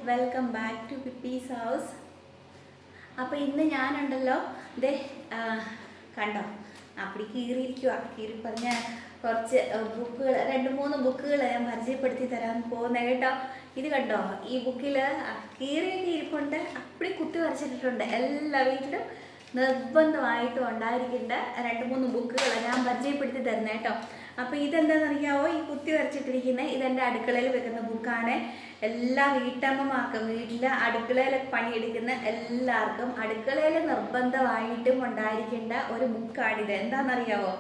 Welcome back to Pippi's house. അപ്പോൾ ഇന്ന് ഞാനുണ്ടല്ലോ ദേ കണ്ടോ അപ്പടി കീറിയിരിക്കുക. കീറി പറഞ്ഞ കുറച്ച് ബുക്കുകൾ, 2-3 ബുക്കുകൾ ഞാൻ പരിചയപ്പെടുത്തി തരാൻ പോകുന്നത് കേട്ടോ. ഇത് കണ്ടോ, ഈ ബുക്കിൽ കീറിയൊക്കെ ഇരിപ്പുണ്ട്, അപ്പടി കുത്തി വരച്ചിട്ടിട്ടുണ്ട്. എല്ലാ വീട്ടിലും നിർബന്ധമായിട്ടും ഉണ്ടായിരിക്കേണ്ട 2-3 ബുക്കുകൾ ഞാൻ പരിചയപ്പെടുത്തി തരുന്നത് കേട്ടോ. അപ്പോൾ ഇതെന്താണെന്നറിയാവോ, ഈ കുത്തി വരച്ചിട്ടിരിക്കുന്നത് ഇതെൻ്റെ അടുക്കളയിൽ വെക്കുന്ന ബുക്കാണ്. എല്ലാ വീട്ടമ്മമാർക്കും, വീട്ടിൽ അടുക്കളയിൽ പണിയെടുക്കുന്ന എല്ലാവർക്കും അടുക്കളയിൽ നിർബന്ധമായിട്ടും ഉണ്ടായിരിക്കേണ്ട ഒരു ബുക്കാണിത്. എന്താണെന്നറിയാവോ,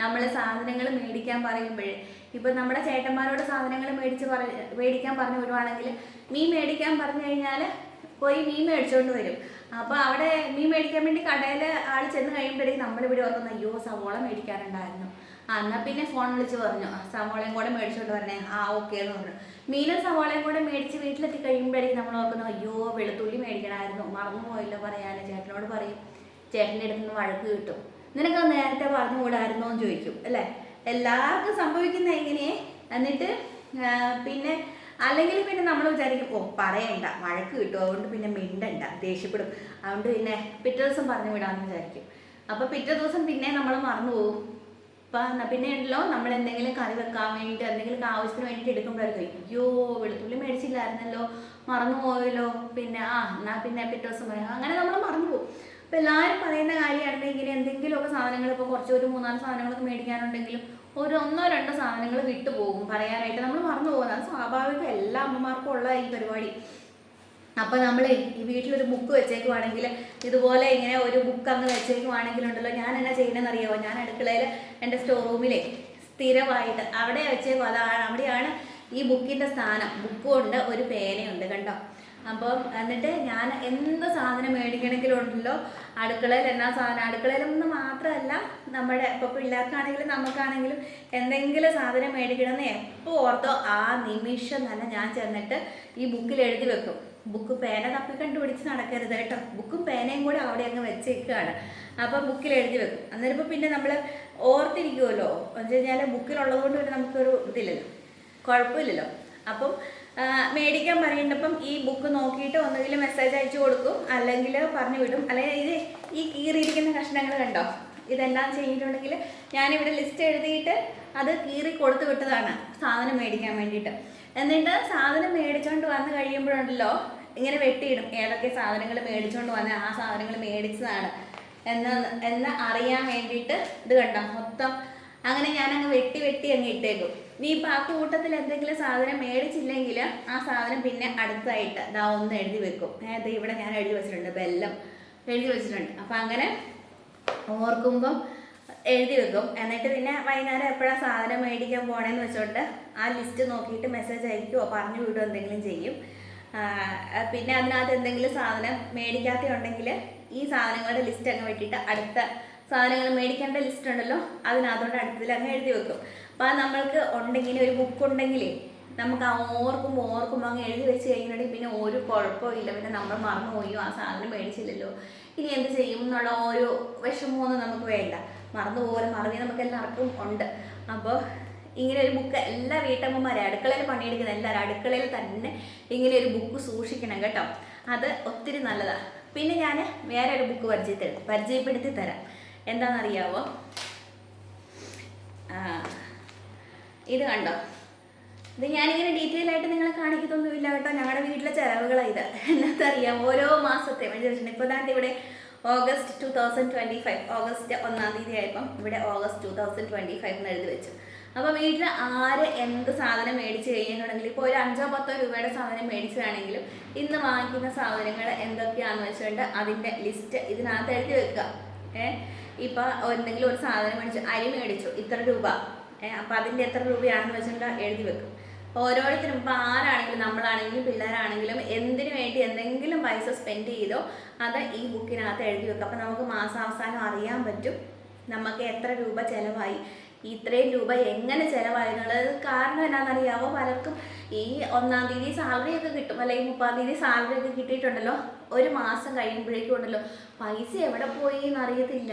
നമ്മൾ സാധനങ്ങൾ മേടിക്കാൻ പറയുമ്പോഴേ, ഇപ്പം നമ്മുടെ ചേട്ടന്മാരോട് സാധനങ്ങൾ മേടിക്കാൻ പറഞ്ഞു വിടുവാണെങ്കിൽ, മീൻ മേടിക്കാൻ പറഞ്ഞു കഴിഞ്ഞാൽ പോയി മീൻ മേടിച്ചുകൊണ്ട് വരും. അപ്പോൾ അവിടെ മീൻ മേടിക്കാൻ വേണ്ടി കടയിൽ ആൾ ചെന്ന് കഴിയുമ്പോഴേക്കും നമ്മളിവിടെ ഓർക്കുന്നു, അയ്യോ സവോള മേടിക്കാനുണ്ടായിരുന്നു, എന്നാൽ പിന്നെ ഫോൺ വിളിച്ച് പറഞ്ഞു സവോളയും കൂടെ മേടിച്ചുകൊണ്ട് വരണേ, ഓക്കെ എന്ന് പറഞ്ഞു. മീനും സവോളയും കൂടെ മേടിച്ച് വീട്ടിലെത്തി കഴിയുമ്പോഴേക്കും നമ്മൾ ഓർക്കുന്നു, അയ്യോ വെളുത്തുള്ളി മേടിക്കണമായിരുന്നു, മറന്നുപോയില്ലോ പറയാൻ. ചേട്ടനോട് പറയും, ചേട്ടൻ്റെ അടുത്ത് നിന്ന് വഴക്ക് കിട്ടും, നിനക്ക് നേരത്തെ പറഞ്ഞുകൂടായിരുന്നോ എന്ന് ചോദിക്കും അല്ലേ. എല്ലാവർക്കും സംഭവിക്കുന്നത് എങ്ങനെയേ. എന്നിട്ട് പിന്നെ അല്ലെങ്കിൽ പിന്നെ നമ്മൾ വിചാരിക്കും, പറയണ്ട വഴക്ക് കിട്ടും, അതുകൊണ്ട് പിന്നെ മിണ്ടണ്ട, ദേഷ്യപ്പെടും, അതുകൊണ്ട് പിന്നെ പിറ്റേ ദിവസം പറഞ്ഞു വിടാമെന്ന് വിചാരിക്കും. അപ്പോൾ പിറ്റേ ദിവസം പിന്നെ നമ്മൾ മറന്നു പോകും. പിന്നെ ഉണ്ടല്ലോ, നമ്മൾ എന്തെങ്കിലും കറി വെക്കാൻ വേണ്ടിയിട്ട് എന്തെങ്കിലും ആവശ്യത്തിന് വേണ്ടിയിട്ട് എടുക്കുമ്പോഴായിരിക്കും, അയ്യോ വെളുത്തുള്ളി മേടിച്ചില്ലായിരുന്നല്ലോ, മറന്നു പോയല്ലോ, പിന്നെ എന്നാൽ പിന്നെ പിറ്റേ ദിവസം പറയാം, അങ്ങനെ നമ്മൾ മറന്നു പോകും. അപ്പോൾ എല്ലാവരും പറയുന്ന കാര്യമാണ്, ഇങ്ങനെ എന്തെങ്കിലുമൊക്കെ സാധനങ്ങൾ, ഇപ്പോൾ കുറച്ച് ഒരു 3-4 സാധനങ്ങളൊക്കെ മേടിക്കാനുണ്ടെങ്കിലും ഒരു 1-2 സാധനങ്ങൾ വിട്ടുപോകും പറയാനായിട്ട്, നമ്മൾ മറന്നു പോകുന്നത്. അത് സ്വാഭാവികം, എല്ലാ അമ്മമാർക്കും ഉള്ള ഈ പരിപാടി. അപ്പോൾ നമ്മൾ ഈ വീട്ടിലൊരു ബുക്ക് വെച്ചേക്കുവാണെങ്കിൽ, ഇതുപോലെ ഇങ്ങനെ ഒരു ബുക്ക് അങ്ങ് വെച്ചേക്കുവാണെങ്കിലുണ്ടല്ലോ, ഞാൻ എന്നാ ചെയ്യണമെന്ന് അറിയാമോ, ഞാൻ അടുക്കളയിൽ എൻ്റെ സ്റ്റോർ റൂമിലെ സ്ഥിരമായിട്ട് അവിടെ വെച്ചേക്കും. അവിടെയാണ് ഈ ബുക്കിൻ്റെ സ്ഥാനം. ബുക്കും ഉണ്ട്, ഒരു പേനയുണ്ട് കണ്ടോ. അപ്പം എന്നിട്ട് ഞാൻ എന്ത് സാധനം മേടിക്കണമെങ്കിലും ഉണ്ടല്ലോ, അടുക്കളയിൽ എന്നാ സാധനം, അടുക്കളയിലൊന്നും മാത്രമല്ല, നമ്മുടെ ഇപ്പോൾ പിള്ളേർക്കാണെങ്കിലും നമുക്കാണെങ്കിലും എന്തെങ്കിലും സാധനം മേടിക്കണമെന്ന് എപ്പോൾ ഓർത്തോ ആ നിമിഷം തന്നെ ഞാൻ ചെന്നിട്ട് ഈ ബുക്കിൽ എഴുതി വെക്കും. ബുക്ക് പേന തപ്പി കണ്ടുപിടിച്ച് നടക്കരുത് കേട്ടോ, ബുക്കും പേനയും കൂടെ അവിടെ അങ്ങ് വെച്ചേക്കുകയാണ്. അപ്പം ബുക്കിൽ എഴുതി വെക്കും. അന്നേരം പിന്നെ നമ്മൾ ഓർത്തിരിക്കുമല്ലോ, എന്ന് വെച്ച് കഴിഞ്ഞാൽ ബുക്കിലുള്ളത് കൊണ്ട് പിന്നെ നമുക്കൊരു ഇതില്ലല്ലോ, കുഴപ്പമില്ലല്ലോ. അപ്പം മേടിക്കാൻ പറയേണ്ടപ്പം ഈ ബുക്ക് നോക്കിയിട്ട് ഒന്നുകിൽ മെസ്സേജ് അയച്ചു കൊടുക്കും, അല്ലെങ്കിൽ പറഞ്ഞു വിടും. അല്ലെങ്കിൽ ഈ കീറിയിരിക്കുന്ന കഷ്ണങ്ങൾ കണ്ടോ, ഇതെല്ലാം ചെയ്തിട്ടുണ്ടെങ്കിൽ ഞാനിവിടെ ലിസ്റ്റ് എഴുതിയിട്ട് അത് കീറി കൊടുത്തു വിട്ടതാണ് സാധനം മേടിക്കാൻ വേണ്ടിയിട്ട്. എന്നിട്ട് സാധനം മേടിച്ചുകൊണ്ട് വന്ന് കഴിയുമ്പോഴുണ്ടല്ലോ ഇങ്ങനെ വെട്ടിയിടും, ഏതൊക്കെ സാധനങ്ങൾ മേടിച്ചുകൊണ്ട് വന്ന് ആ സാധനങ്ങൾ മേടിച്ചതാണ് എന്ന് അറിയാൻ വേണ്ടിയിട്ട്. ഇത് കണ്ടോ മൊത്തം അങ്ങനെ ഞാനങ്ങ് വെട്ടി അങ്ങ് ഇട്ടേക്കും. നീ ഇപ്പം ആ കൂട്ടത്തിൽ എന്തെങ്കിലും സാധനം മേടിച്ചില്ലെങ്കിൽ ആ സാധനം പിന്നെ അടുത്തായിട്ട് ഒന്ന് എഴുതി വെക്കും. ഇവിടെ ഞാൻ എഴുതി വെച്ചിട്ടുണ്ട്, ബെല്ലം എഴുതി വെച്ചിട്ടുണ്ട്. അപ്പം അങ്ങനെ ഓർക്കുമ്പം എഴുതി വെക്കും. എന്നിട്ട് പിന്നെ വൈകുന്നേരം എപ്പോഴാണ് സാധനം മേടിക്കാൻ പോകണമെന്ന് വെച്ചോണ്ട് ആ ലിസ്റ്റ് നോക്കിയിട്ട് മെസ്സേജ് അയക്കുമോ പറഞ്ഞു വിടുമോ എന്തെങ്കിലും ചെയ്യും. പിന്നെ അതിനകത്ത് എന്തെങ്കിലും സാധനം മേടിക്കാത്ത ഉണ്ടെങ്കിൽ ഈ സാധനങ്ങളുടെ ലിസ്റ്റ് അങ്ങ് വെട്ടിയിട്ട് അടുത്ത സാധനങ്ങൾ മേടിക്കേണ്ട ലിസ്റ്റ് ഉണ്ടല്ലോ അതിനകത്തോട്ട് അടുത്തതിൽ അങ്ങ് എഴുതി വെക്കും. അപ്പോൾ അത് നമ്മൾക്ക് ഉണ്ടെങ്കിൽ, ഒരു ബുക്ക് ഉണ്ടെങ്കിലേ നമുക്ക് ഓർക്കുമ്പോൾ അങ്ങ് എഴുതി വെച്ച് കഴിഞ്ഞിട്ടുണ്ടെങ്കിൽ പിന്നെ ഒരു കുഴപ്പമില്ല. പിന്നെ നമ്മൾ മറന്നു പോയോ, ആ സാധനം മേടിച്ചില്ലല്ലോ, ഇനി എന്ത് ചെയ്യും എന്നുള്ള ഒരു വിഷമമൊന്നും നമുക്ക് വേണ്ട. മറവി നമുക്ക് എല്ലാവർക്കും ഉണ്ട്. അപ്പോൾ ഇങ്ങനെ ഒരു ബുക്ക് എല്ലാ വീട്ടമ്മമാരെ, അടുക്കളയിൽ പണിയെടുക്കുന്ന എല്ലാവരും അടുക്കളയിൽ തന്നെ ഇങ്ങനെ ഒരു ബുക്ക് സൂക്ഷിക്കണം കേട്ടോ. അത് ഒത്തിരി നല്ലതാണ്. പിന്നെ ഞാൻ വേറെ ഒരു ബുക്ക് പരിചയപ്പെടുത്തി തരാം. എന്താണെന്നറിയാവോ, ഇത് കണ്ടോ, ഇത് ഞാനിങ്ങനെ ഡീറ്റെയിൽ ആയിട്ട് നിങ്ങളെ കാണിക്കത്തൊന്നുമില്ല കേട്ടോ. ഞങ്ങളുടെ വീട്ടിലെ ചിലവുകളാണ് ഇത്. എന്നറിയാം, ഓരോ മാസത്തെ ഇപ്പോൾ ദാണ്ട് ഇവിടെ ഓഗസ്റ്റ് 2025, ഓഗസ്റ്റ് 1-ാം തീയതി ആയപ്പം ഇവിടെ ഓഗസ്റ്റ് 2025 എന്ന് എഴുതി വെച്ചു. അപ്പോൾ വീട്ടിൽ ആര് എന്ത് സാധനം മേടിച്ച് കഴിഞ്ഞിട്ടുണ്ടെങ്കിൽ, ഇപ്പോൾ ഒരു 5-10 രൂപയുടെ സാധനം മേടിച്ചതാണെങ്കിലും ഇന്ന് വാങ്ങിക്കുന്ന സാധനങ്ങൾ എന്തൊക്കെയാണെന്ന് വെച്ചുകൊണ്ട് അതിൻ്റെ ലിസ്റ്റ് ഇതിനകത്ത് എഴുതി വെക്കുക. ഇപ്പോൾ എന്തെങ്കിലും ഒരു സാധനം മേടിച്ചു, അരി മേടിച്ചു ഇത്ര രൂപ, അപ്പോൾ അതിൻ്റെ എത്ര രൂപയാണെന്ന് വെച്ചുകൊണ്ട് എഴുതി വെക്കും. ഓരോരുത്തരും ഇപ്പോൾ ആരാണെങ്കിലും, നമ്മളാണെങ്കിലും പിള്ളേരാണെങ്കിലും എന്തിനു വേണ്ടി എന്തെങ്കിലും പൈസ സ്പെൻഡ് ചെയ്തോ അത് ഈ ബുക്കിനകത്ത് എഴുതി വെക്കും. അപ്പോൾ നമുക്ക് മാസാവസാനം അറിയാൻ പറ്റും നമുക്ക് എത്ര രൂപ ചിലവായി, ഇത്രയും രൂപ എങ്ങനെ ചിലവായി എന്നുള്ളത്. കാരണം എന്നാണെന്നറിയാവോ, പലർക്കും ഈ 1-ാം തീയതി സാലറി ഒക്കെ കിട്ടും, അല്ലെങ്കിൽ 30-ാം തീയതി സാലറി ഒക്കെ കിട്ടിയിട്ടുണ്ടല്ലോ, ഒരു മാസം കഴിയുമ്പോഴേക്കും ഉണ്ടല്ലോ പൈസ എവിടെ പോയി എന്നറിയത്തില്ല.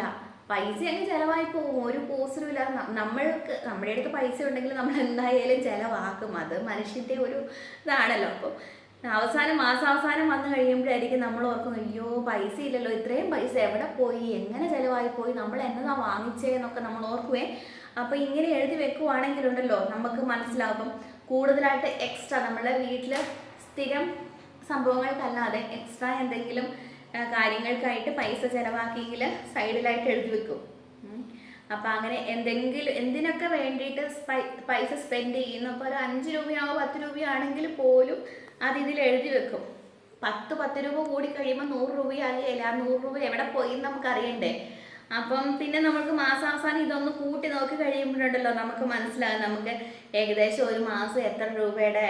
പൈസ അങ്ങ് ചിലവായി പോകും, ഒരു പോസിലുമില്ല. നമ്മുടെ അടുത്ത് പൈസ ഉണ്ടെങ്കിൽ നമ്മൾ എന്തായാലും ചിലവാക്കും, അത് മനുഷ്യൻ്റെ ഒരു ഇതാണല്ലോ. അപ്പോൾ മാസാവസാനം വന്നു കഴിയുമ്പോഴായിരിക്കും നമ്മൾ ഓർക്കുന്നത്, അയ്യോ പൈസ ഇല്ലല്ലോ, ഇത്രയും പൈസ എവിടെ പോയി, എങ്ങനെ ചിലവായി പോയി, നമ്മൾ എന്നതാ വാങ്ങിച്ചേന്നൊക്കെ നമ്മൾ ഓർക്കുവേ. അപ്പോൾ ഇങ്ങനെ എഴുതി വെക്കുവാണെങ്കിലുണ്ടല്ലോ നമുക്ക് മനസ്സിലാകും. കൂടുതലായിട്ട് എക്സ്ട്രാ നമ്മളെ വീട്ടിൽ സ്ഥിരം സംഭവങ്ങൾക്കല്ലാതെ എക്സ്ട്രാ എന്തെങ്കിലും കാര്യങ്ങൾക്കായിട്ട് പൈസ ചിലവാക്കിയെങ്കിൽ സൈഡിലായിട്ട് എഴുതി വെക്കും. അപ്പം അങ്ങനെ എന്തിനൊക്കെ വേണ്ടിയിട്ട് പൈസ സ്പെൻഡ് ചെയ്യുന്നു. അപ്പോൾ ഒരു 5 രൂപയോ 10 രൂപയോ ആണെങ്കിൽ പോലും ഇതിൽ എഴുതി വെക്കും. 10 രൂപ കൂടി കഴിയുമ്പോൾ 100 രൂപയാകില്ല. ആ 100 രൂപ എവിടെ പോയി എന്ന് നമുക്ക് അറിയണ്ടേ. അപ്പം പിന്നെ നമുക്ക് മാസാവസാനം ഇതൊന്ന് കൂട്ടി നോക്കി കഴിയുമ്പോഴുണ്ടല്ലോ നമുക്ക് മനസ്സിലാകും നമുക്ക് ഏകദേശം ഒരു മാസം എത്ര രൂപയുടെ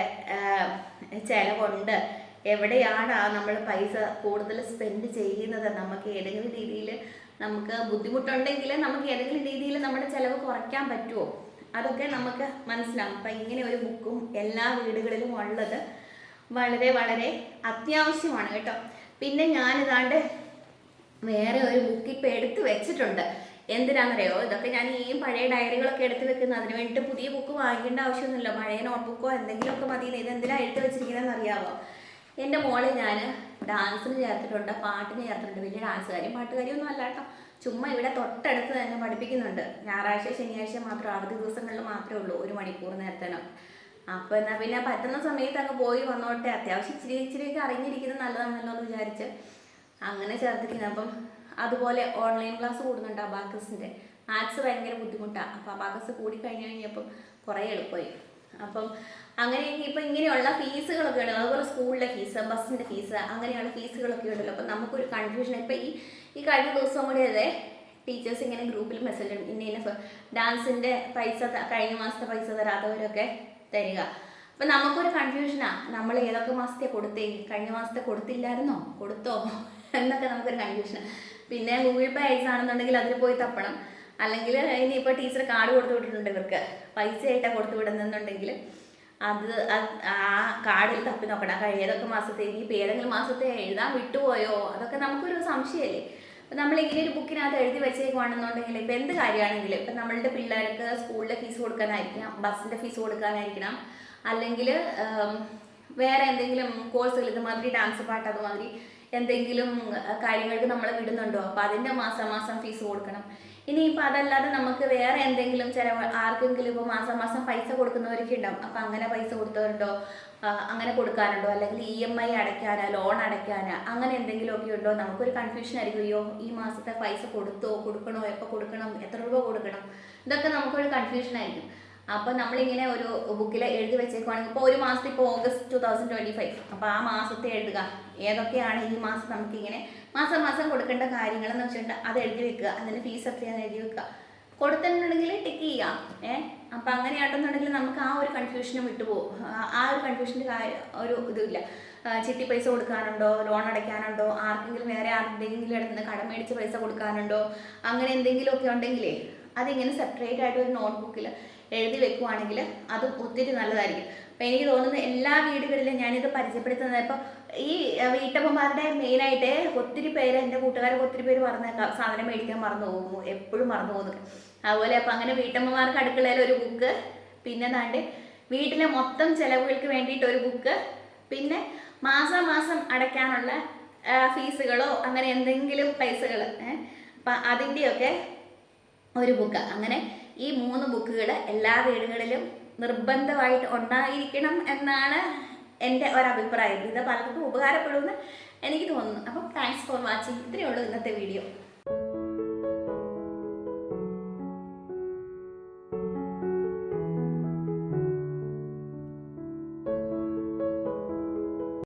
ചിലവുണ്ട്, എവിടെയാണ് നമ്മൾ പൈസ കൂടുതൽ സ്പെൻഡ് ചെയ്യുന്നത്. നമുക്ക് ഏതെങ്കിലും രീതിയിൽ നമുക്ക് ബുദ്ധിമുട്ടുണ്ടെങ്കിൽ നമുക്ക് ഏതെങ്കിലും രീതിയിൽ നമ്മുടെ ചിലവ് കുറയ്ക്കാൻ പറ്റുമോ, അതൊക്കെ നമുക്ക് മനസ്സിലാവും. അപ്പം ഇങ്ങനെ ഒരു ബുക്കും എല്ലാ വീടുകളിലും ഉള്ളത് വളരെ വളരെ അത്യാവശ്യമാണ് കേട്ടോ. പിന്നെ ഞാനിതാണ്ട് വേറെ ഒരു ബുക്ക് ഇപ്പം എടുത്ത് വെച്ചിട്ടുണ്ട്. എന്തിനാണെന്നറിയോ, ഇതൊക്കെ ഞാൻ ഈ പഴയ ഡയറികളൊക്കെ എടുത്ത് വെക്കുന്നത്. അതിന് വേണ്ടിയിട്ട് പുതിയ ബുക്ക് വാങ്ങിക്കേണ്ട ആവശ്യമൊന്നുമില്ല. പഴയ നോട്ട്ബുക്കോ എന്തെങ്കിലുമൊക്കെ മതി. ഇതെന്തിനാണ് എടുത്ത് വെച്ചിരിക്കുന്നതെന്ന് അറിയാമോ? എൻ്റെ മോളെ ഞാൻ ഡാൻസിന് ചേർത്തിട്ടുണ്ട്, പാട്ടിന് ചേർത്തിട്ടുണ്ട്. വലിയ ഡാൻസുകാരും പാട്ടുകാരിയൊന്നും അല്ല കേട്ടോ, ചുമ്മാ ഇവിടെ തൊട്ടടുത്ത് തന്നെ പഠിപ്പിക്കുന്നുണ്ട്. ഞായറാഴ്ച ശനിയാഴ്ച മാത്രം, അവധി ദിവസങ്ങളിൽ മാത്രമേ ഉള്ളൂ 1 മണിക്കൂർ നേരത്തേനോ. അപ്പോൾ എന്നാൽ പിന്നെ പറ്റുന്ന സമയത്ത് അങ്ങ് പോയി വന്നോട്ടെ, അത്യാവശ്യം ഇച്ചിരിയൊക്കെ അറിഞ്ഞിരിക്കുന്നത് നല്ലതാണല്ലോ എന്ന് വിചാരിച്ച് അങ്ങനെ ചേർത്തിരിക്കുന്നത്. അപ്പം അതുപോലെ ഓൺലൈൻ ക്ലാസ് കൂടുന്നുണ്ട് അബാക്കസിൻ്റെ. മാത്സ് ഭയങ്കര ബുദ്ധിമുട്ടാണ്. അപ്പോൾ അബാക്കസ് കൂടി കഴിഞ്ഞപ്പം കുറേ എളുപ്പമായി. അപ്പം അങ്ങനെ ഇപ്പം ഇങ്ങനെയുള്ള ഫീസുകളൊക്കെ ഉണ്ട്. അതുപോലെ സ്കൂളിലെ ഫീസ്, ബസ്സിൻ്റെ ഫീസ്, അങ്ങനെയുള്ള ഫീസുകളൊക്കെ ഉണ്ടല്ലോ. അപ്പം നമുക്കൊരു കൺഫ്യൂഷൻ. ഇപ്പം ഈ കഴിഞ്ഞ ദിവസം കൂടി അതെ ടീച്ചേഴ്സ് ഇങ്ങനെ ഗ്രൂപ്പിൽ മെസ്സേജ് ഉണ്ട്, ഇന്ന ഡാൻസിൻ്റെ പൈസ കഴിഞ്ഞ മാസത്തെ പൈസ തരാത്തവരൊക്കെ തരിക. അപ്പം നമുക്കൊരു കൺഫ്യൂഷനാണ്, നമ്മൾ ഏതൊക്കെ മാസത്തെ കൊടുത്തേ, കഴിഞ്ഞ മാസത്തെ കൊടുത്തില്ലായിരുന്നോ, കൊടുത്തോ എന്നൊക്കെ നമുക്കൊരു കൺഫ്യൂഷനാണ്. പിന്നെ ഗൂഗിൾ പേ ആണെന്നുണ്ടെങ്കിൽ അതിൽ പോയി തപ്പണം. അല്ലെങ്കിൽ ഇനിയിപ്പോൾ ടീച്ചർ കാർഡ് കൊടുത്തു വിട്ടിട്ടുണ്ട്, ഇവർക്ക് പൈസ ആയിട്ടാണ് കൊടുത്തു വിടുന്നുണ്ടെങ്കിൽ ആ കാർഡിൽ തപ്പി നോക്കണം. ഏതൊക്കെ മാസത്തെ, ഇനിയിപ്പോൾ ഏതെങ്കിലും മാസത്തെ എഴുതാൻ വിട്ടുപോയോ, അതൊക്കെ നമുക്കൊരു സംശയമല്ലേ. അപ്പം നമ്മളിങ്ങനെ ഒരു ബുക്കിനകത്ത് എഴുതി വെച്ചേക്കുവാണെന്നുണ്ടെങ്കിൽ ഇപ്പം എന്ത് കാര്യമാണെങ്കിലും, ഇപ്പം നമ്മളുടെ പിള്ളേർക്ക് സ്കൂളിലെ ഫീസ് കൊടുക്കാനായിരിക്കണം, ബസ്സിൻ്റെ ഫീസ് കൊടുക്കാനായിരിക്കണം, അല്ലെങ്കിൽ വേറെ എന്തെങ്കിലും കോഴ്സുകൾ, ഇതുമാതിരി ഡാൻസ് പാട്ട് അതുമാതിരി എന്തെങ്കിലും കാര്യങ്ങൾക്ക് നമ്മൾ വിടുന്നുണ്ടോ, അപ്പോൾ അതിൻ്റെ മാസം ഫീസ് കൊടുക്കണം. ഇനിയിപ്പോൾ അതല്ലാതെ നമുക്ക് വേറെ എന്തെങ്കിലും ആർക്കെങ്കിലും ഇപ്പോൾ മാസം പൈസ കൊടുക്കുന്നവരൊക്കെ ഉണ്ടാവും. അപ്പം അങ്ങനെ പൈസ കൊടുത്തവരുണ്ടോ, അങ്ങനെ കൊടുക്കാനുണ്ടോ, അല്ലെങ്കിൽ EMI അടയ്ക്കാനാ, ലോൺ അടയ്ക്കാനാ, അങ്ങനെ എന്തെങ്കിലുമൊക്കെ ഉണ്ടോ. നമുക്കൊരു കൺഫ്യൂഷൻ ആയിരിക്കും, അയ്യോ ഈ മാസത്തെ പൈസ കൊടുക്കണോ, എപ്പോൾ കൊടുക്കണം, എത്ര രൂപ കൊടുക്കണം, ഇതൊക്കെ നമുക്കൊരു കൺഫ്യൂഷൻ ആയിരിക്കും. അപ്പോൾ നമ്മളിങ്ങനെ ഒരു ബുക്കിൽ എഴുതി വെച്ചേക്കുവാണെങ്കിൽ, ഇപ്പോൾ ഒരു മാസത്തെ, ഇപ്പോൾ August 2025, അപ്പോൾ ആ മാസത്തെ എഴുതുക, ഏതൊക്കെയാണ് ഈ മാസം നമുക്കിങ്ങനെ മാസം കൊടുക്കേണ്ട കാര്യങ്ങളെന്ന് വെച്ചിട്ടുണ്ടെങ്കിൽ അത് എഴുതി വെക്കുക. അതിൻ്റെ ഫീസ് എത്രയാണെന്ന് എഴുതി വെക്കുക. കൊടുത്തിട്ടുണ്ടെങ്കിൽ ടിക്ക് ചെയ്യാം. അപ്പം അങ്ങനെയാണെന്നുണ്ടെങ്കിൽ നമുക്ക് ആ ഒരു കൺഫ്യൂഷനും വിട്ടുപോകും. ആ ഒരു കൺഫ്യൂഷൻ്റെ ഒരു ഇതില്ല. ചിട്ടി പൈസ കൊടുക്കാനുണ്ടോ, ലോൺ അടയ്ക്കാനുണ്ടോ, ആർക്കെങ്കിലും വേറെ ആരുടെയെങ്കിലും അടുത്ത് കടം മേടിച്ച് പൈസ കൊടുക്കാനുണ്ടോ, അങ്ങനെ എന്തെങ്കിലുമൊക്കെ ഉണ്ടെങ്കിലേ അതിങ്ങനെ സെപ്പറേറ്റ് ആയിട്ട് ഒരു നോട്ട്ബുക്കിൽ എഴുതി വെക്കുവാണെങ്കിൽ അത് ഒത്തിരി നല്ലതായിരിക്കും. അപ്പം എനിക്ക് തോന്നുന്നത് എല്ലാ വീടുകളിലും ഞാനിത് പരിചയപ്പെടുത്തുന്നത്, ഇപ്പോൾ ഈ വീട്ടമ്മമാരുടെ മെയിനായിട്ട് ഒത്തിരി പേര്, എൻ്റെ കൂട്ടുകാരൊക്കെ ഒത്തിരി പേര് പറഞ്ഞേക്കാം സാധനം മേടിക്കാൻ മറന്നു പോകുന്നു, എപ്പോഴും മറന്നു പോകുന്നു. അതുപോലെ അപ്പം അങ്ങനെ വീട്ടമ്മമാർക്ക് അടുക്കളയിൽ ഒരു ബുക്ക്, പിന്നെ താണ്ട് വീട്ടിലെ മൊത്തം ചിലവുകൾക്ക് വേണ്ടിയിട്ട് ഒരു ബുക്ക്, പിന്നെ മാസം അടയ്ക്കാനുള്ള ഫീസുകളോ അങ്ങനെ എന്തെങ്കിലും പൈസകൾ, അപ്പം അതിൻ്റെയൊക്കെ ഒരു ബുക്ക്. അങ്ങനെ ഈ 3 ബുക്കുകൾ എല്ലാ വീടുകളിലും നിർബന്ധമായിട്ട് ഉണ്ടായിരിക്കണം എന്നാണ് എൻ്റെ ഒരഭിപ്രായം. ഇത് പലർക്കും ഉപകാരപ്പെടുമെന്ന് എനിക്ക് തോന്നുന്നു. അപ്പം താങ്ക്സ് ഫോർ വാച്ചിങ്. ഇത്രയേ ഉള്ളൂ ഇന്നത്തെ വീഡിയോ.